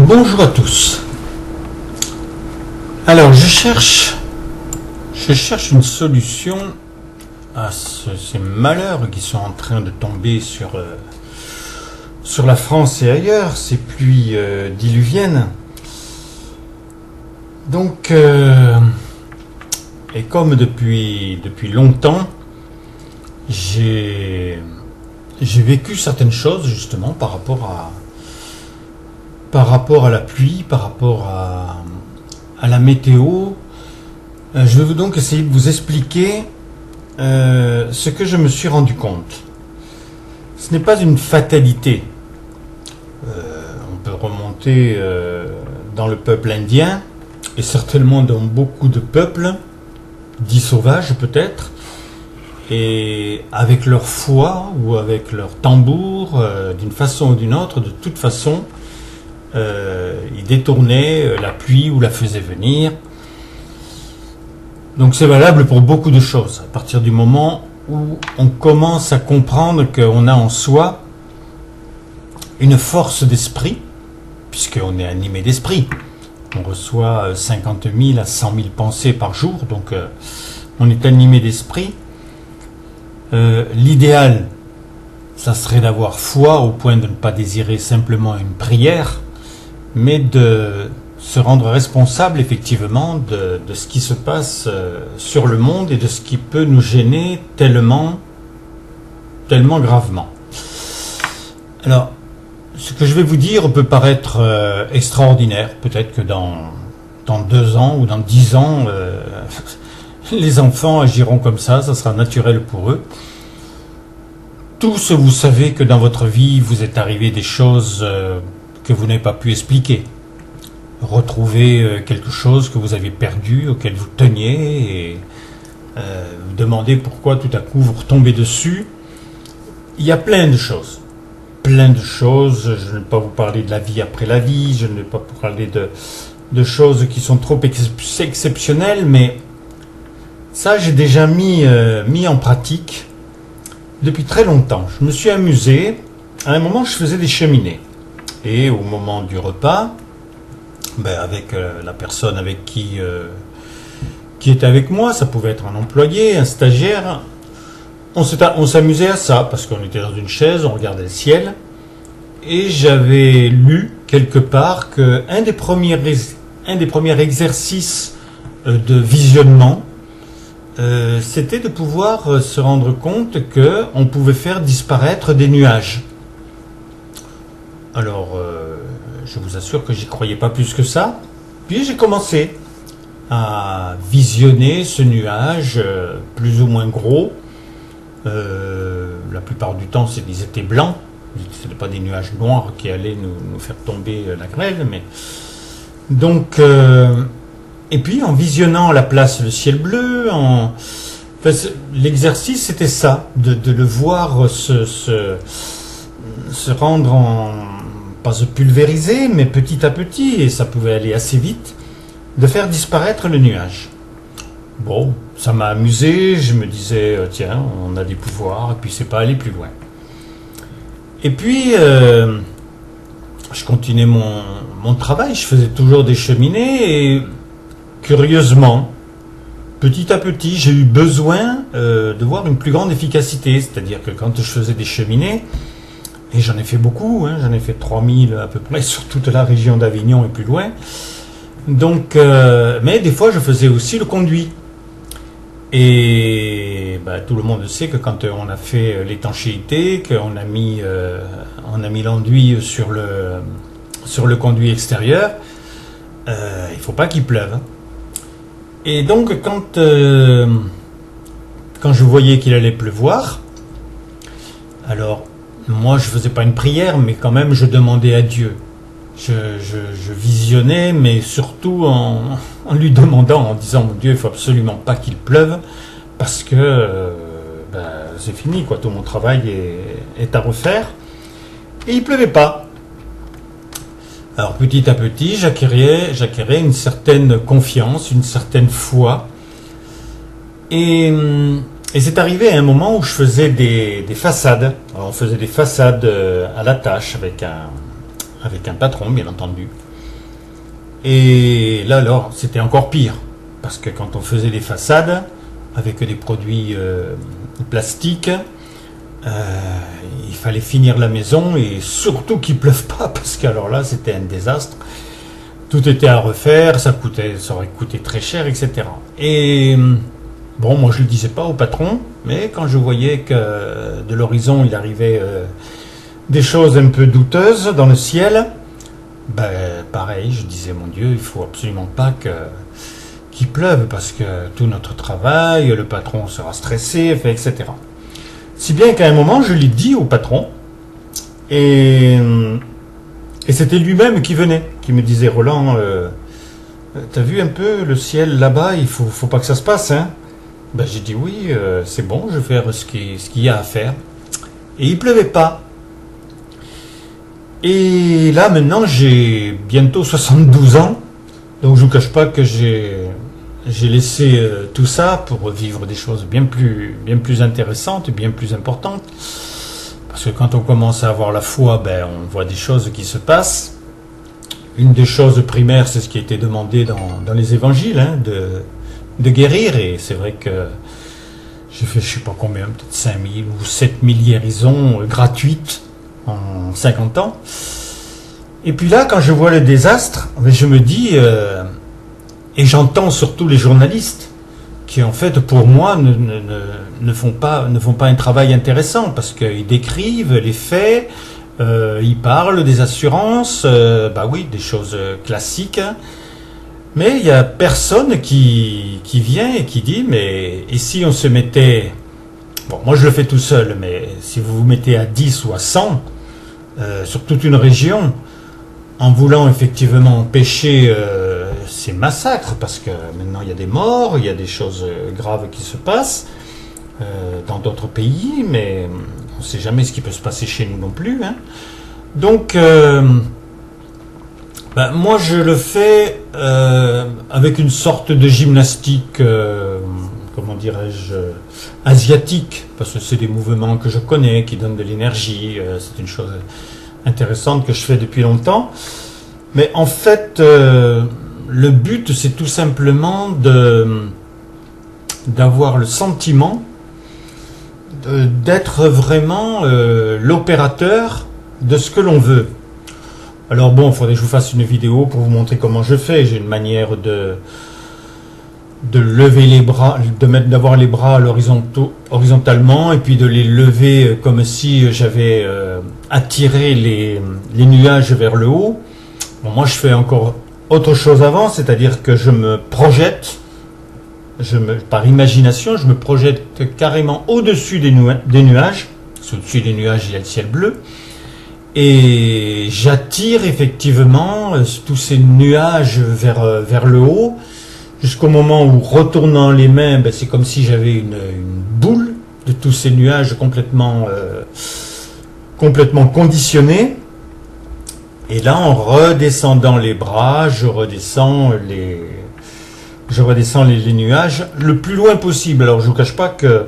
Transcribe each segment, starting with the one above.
Bonjour à tous. Alors, je cherche une solution à ces malheurs qui sont en train de tomber sur la France et ailleurs, ces pluies diluviennes. Donc, et comme depuis longtemps, j'ai vécu certaines choses justement par rapport à la pluie, par rapport à la météo. Je vais donc essayer de vous expliquer ce que je me suis rendu compte. Ce n'est pas une fatalité. On peut remonter dans le peuple indien, et certainement dans beaucoup de peuples, dits sauvages peut-être, et avec leur foi ou avec leur tambour, d'une façon ou d'une autre, de toute façon, ils détournaient la pluie ou la faisaient venir. Donc c'est valable pour beaucoup de choses. À partir du moment où on commence à comprendre qu'on a en soi une force d'esprit, puisqu'on est animé d'esprit, on reçoit 50 000 à 100 000 pensées par jour, donc on est animé d'esprit. L'idéal, ça serait d'avoir foi au point de ne pas désirer simplement une prière, mais de se rendre responsable effectivement de ce qui se passe sur le monde et de ce qui peut nous gêner tellement gravement. Alors, ce que je vais vous dire peut paraître extraordinaire. Peut-être que dans 2 ans ou dans 10 ans, les enfants agiront comme ça sera naturel pour eux. Tous, vous savez que dans votre vie, vous est arrivé des choses que vous n'avez pas pu expliquer. Retrouver quelque chose que vous avez perdu, auquel vous teniez, et vous demandez pourquoi tout à coup vous retombez dessus. Il y a plein de choses. Plein de choses. Je ne vais pas vous parler de la vie après la vie, je ne vais pas vous parler de choses qui sont trop exceptionnelles, mais ça j'ai déjà mis en pratique depuis très longtemps. Je me suis amusé. À un moment, je faisais des cheminées. Et au moment du repas, avec la personne avec qui était avec moi, ça pouvait être un employé, un stagiaire, on s'amusait à ça, parce qu'on était dans une chaise, on regardait le ciel, et j'avais lu quelque part qu'un des premiers exercices de visionnement, c'était de pouvoir se rendre compte qu'on pouvait faire disparaître des nuages. Alors, je vous assure que j'y croyais pas plus que ça. Puis j'ai commencé à visionner ce nuage plus ou moins gros. La plupart du temps, ils étaient blancs. Ce n'étaient pas des nuages noirs qui allaient nous faire tomber la grêle. Mais donc, et puis en visionnant à la place le ciel bleu, l'exercice c'était ça, de le voir se rendre pas se pulvériser, mais petit à petit, et ça pouvait aller assez vite, de faire disparaître le nuage. Bon, ça m'a amusé, je me disais, tiens, on a des pouvoirs, et puis c'est pas aller plus loin. Et puis, je continuais mon travail, je faisais toujours des cheminées, et curieusement, petit à petit, j'ai eu besoin de voir une plus grande efficacité, c'est-à-dire que quand je faisais des cheminées, et j'en ai fait beaucoup, j'en ai fait 3000 à peu près sur toute la région d'Avignon et plus loin. Donc, mais des fois je faisais aussi le conduit. Et tout le monde sait que quand on a fait l'étanchéité, qu'on a mis l'enduit sur le conduit extérieur, il ne faut pas qu'il pleuve. Et donc quand je voyais qu'il allait pleuvoir, alors moi, je ne faisais pas une prière, mais quand même, je demandais à Dieu. Je visionnais, mais surtout en lui demandant, en disant, mon Dieu, il ne faut absolument pas qu'il pleuve, parce que c'est fini, quoi. Tout mon travail est à refaire. Et il ne pleuvait pas. Alors, petit à petit, j'acquérais une certaine confiance, une certaine foi. Et c'est arrivé à un moment où je faisais des façades. Alors, on faisait des façades à la tâche avec un patron, bien entendu. Et là, alors, c'était encore pire. Parce que quand on faisait les façades, avec des produits plastiques, il fallait finir la maison et surtout qu'il pleuve pas, parce qu'alors là, c'était un désastre. Tout était à refaire, ça aurait coûté très cher, etc. Et bon, moi je le disais pas au patron, mais quand je voyais que de l'horizon il arrivait des choses un peu douteuses dans le ciel, ben pareil, je disais mon Dieu, il faut absolument pas qu'il pleuve parce que tout notre travail, le patron sera stressé, etc. Si bien qu'à un moment je l'ai dit au patron et c'était lui-même qui venait, qui me disait Roland, t'as vu un peu le ciel là-bas, il faut pas que ça se passe, hein. Ben j'ai dit oui, c'est bon, je vais faire ce qu'il y a à faire. Et il pleuvait pas. Et là maintenant j'ai bientôt 72 ans, donc je vous cache pas que j'ai laissé tout ça pour vivre des choses bien plus intéressantes, bien plus importantes. Parce que quand on commence à avoir la foi, ben, on voit des choses qui se passent. Une des choses primaires, c'est ce qui a été demandé dans les évangiles, hein, de guérir. Et c'est vrai que j'ai fait, je sais pas combien, peut-être 5000 ou 7000 guérisons gratuites en 50 ans. Et puis là, quand je vois le désastre, je me dis, et j'entends surtout les journalistes, qui en fait pour moi ne font pas un travail intéressant parce qu'ils décrivent les faits, ils parlent des assurances, bah oui, des choses classiques, mais il n'y a personne qui vient et qui dit mais et si on se mettait, bon moi je le fais tout seul, mais si vous vous mettez à 10 ou à 100 sur toute une région en voulant effectivement empêcher ces massacres, parce que maintenant il y a des morts, il y a des choses graves qui se passent dans d'autres pays, mais on ne sait jamais ce qui peut se passer chez nous non plus, hein. Donc moi je le fais avec une sorte de gymnastique, comment dirais-je, asiatique, parce que c'est des mouvements que je connais, qui donnent de l'énergie, c'est une chose intéressante que je fais depuis longtemps. Mais en fait, le but, c'est tout simplement d'avoir le sentiment d'être vraiment l'opérateur de ce que l'on veut. Alors bon, il faudrait que je vous fasse une vidéo pour vous montrer comment je fais. J'ai une manière de lever les bras, d'avoir les bras horizontalement et puis de les lever comme si j'avais attiré les nuages vers le haut. Bon, moi je fais encore autre chose avant, c'est-à-dire que je me projette, par imagination, je me projette carrément au-dessus des nuages, au-dessus des nuages il y a le ciel bleu, et j'attire effectivement tous ces nuages vers le haut, jusqu'au moment où, retournant les mains, c'est comme si j'avais une boule de tous ces nuages complètement conditionnés. Et là, en redescendant les bras, je redescends les nuages le plus loin possible. Alors, je ne vous cache pas que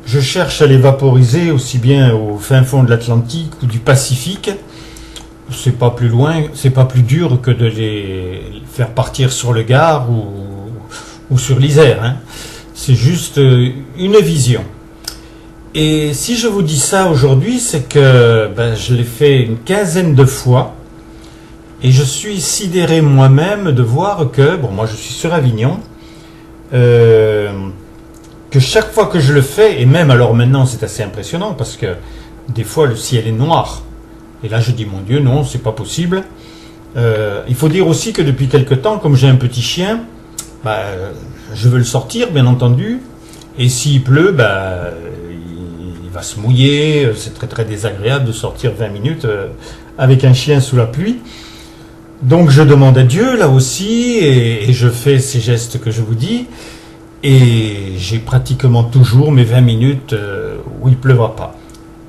je cherche à les vaporiser aussi bien au fin fond de l'Atlantique ou du Pacifique. C'est pas plus loin, c'est pas plus dur que de les faire partir sur le Gard ou sur l'Isère, hein. C'est juste une vision. Et si je vous dis ça aujourd'hui, c'est que je l'ai fait une quinzaine de fois. Et je suis sidéré moi-même de voir que, bon, moi je suis sur Avignon, que chaque fois que je le fais, et même alors maintenant c'est assez impressionnant parce que des fois le ciel est noir. Et là je dis mon Dieu, non, c'est pas possible. Il faut dire aussi que depuis quelque temps, comme j'ai un petit chien, je veux le sortir bien entendu. Et s'il pleut, il va se mouiller. C'est très très désagréable de sortir 20 minutes avec un chien sous la pluie. Donc je demande à Dieu là aussi et je fais ces gestes que je vous dis et j'ai pratiquement toujours mes 20 minutes où il pleuvra pas.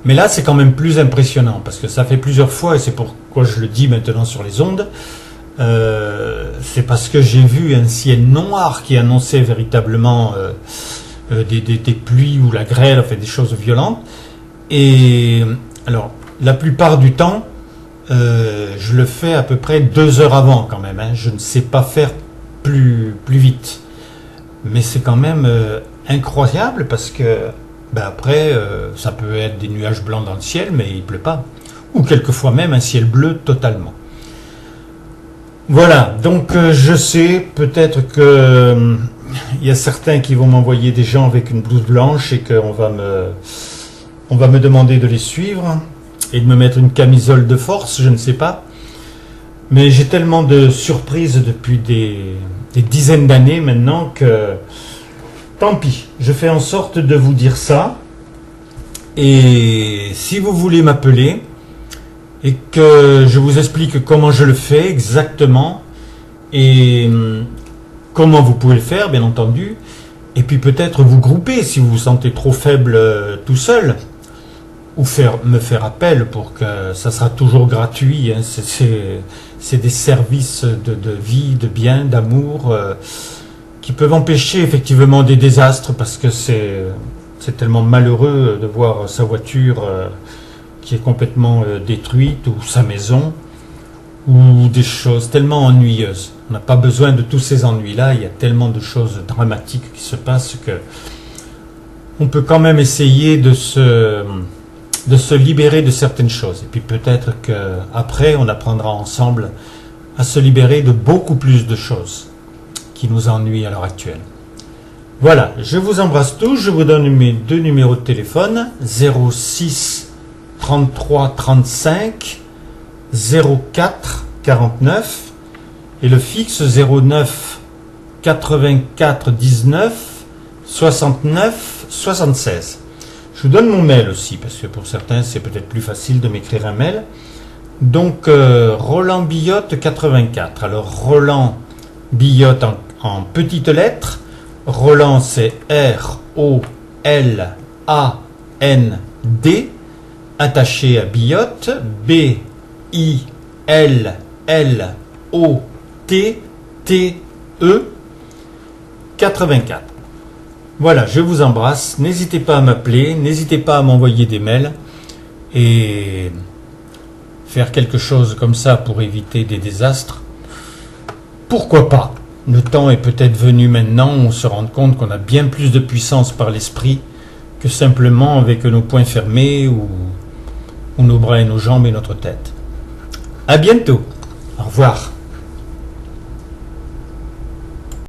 Mais là c'est quand même plus impressionnant parce que ça fait plusieurs fois et c'est pourquoi je le dis maintenant sur les ondes. C'est parce que j'ai vu un ciel noir qui annonçait véritablement des pluies ou la grêle, fait des choses violentes. Et alors la plupart du temps, je le fais à peu près 2 heures avant quand même, hein. Je ne sais pas faire plus vite. Mais c'est quand même incroyable parce que après, ça peut être des nuages blancs dans le ciel, mais il pleut pas. Ou quelquefois même un ciel bleu totalement. Voilà, donc je sais peut-être que il y a certains qui vont m'envoyer des gens avec une blouse blanche et qu'on va me demander de les suivre et de me mettre une camisole de force, je ne sais pas. Mais j'ai tellement de surprises depuis des dizaines d'années maintenant que tant pis, je fais en sorte de vous dire ça. Et si vous voulez m'appeler et que je vous explique comment je le fais exactement et comment vous pouvez le faire, bien entendu, et puis peut-être vous grouper si vous vous sentez trop faible tout seul, ou me faire appel pour que ça sera toujours gratuit, hein. C'est des services de vie, de bien, d'amour, qui peuvent empêcher effectivement des désastres, parce que c'est tellement malheureux de voir sa voiture qui est complètement détruite, ou sa maison, ou des choses tellement ennuyeuses. On n'a pas besoin de tous ces ennuis-là, il y a tellement de choses dramatiques qui se passent que on peut quand même essayer de se libérer de certaines choses. Et puis peut-être qu'après, on apprendra ensemble à se libérer de beaucoup plus de choses qui nous ennuient à l'heure actuelle. Voilà, je vous embrasse tous, je vous donne mes 2 numéros de téléphone, 06 33 35 04 49 et le fixe 09 84 19 69 76. Je vous donne mon mail aussi, parce que pour certains c'est peut-être plus facile de m'écrire un mail. Donc Roland Billotte 84. Alors Roland Billotte en petites lettres. Roland c'est R-O-L-A-N-D, attaché à Billotte, B-I-L-L-O-T-T-E 84. Voilà, je vous embrasse. N'hésitez pas à m'appeler, n'hésitez pas à m'envoyer des mails et faire quelque chose comme ça pour éviter des désastres. Pourquoi pas? Le temps est peut-être venu maintenant où on se rend compte qu'on a bien plus de puissance par l'esprit que simplement avec nos poings fermés ou nos bras et nos jambes et notre tête. À bientôt. Au revoir.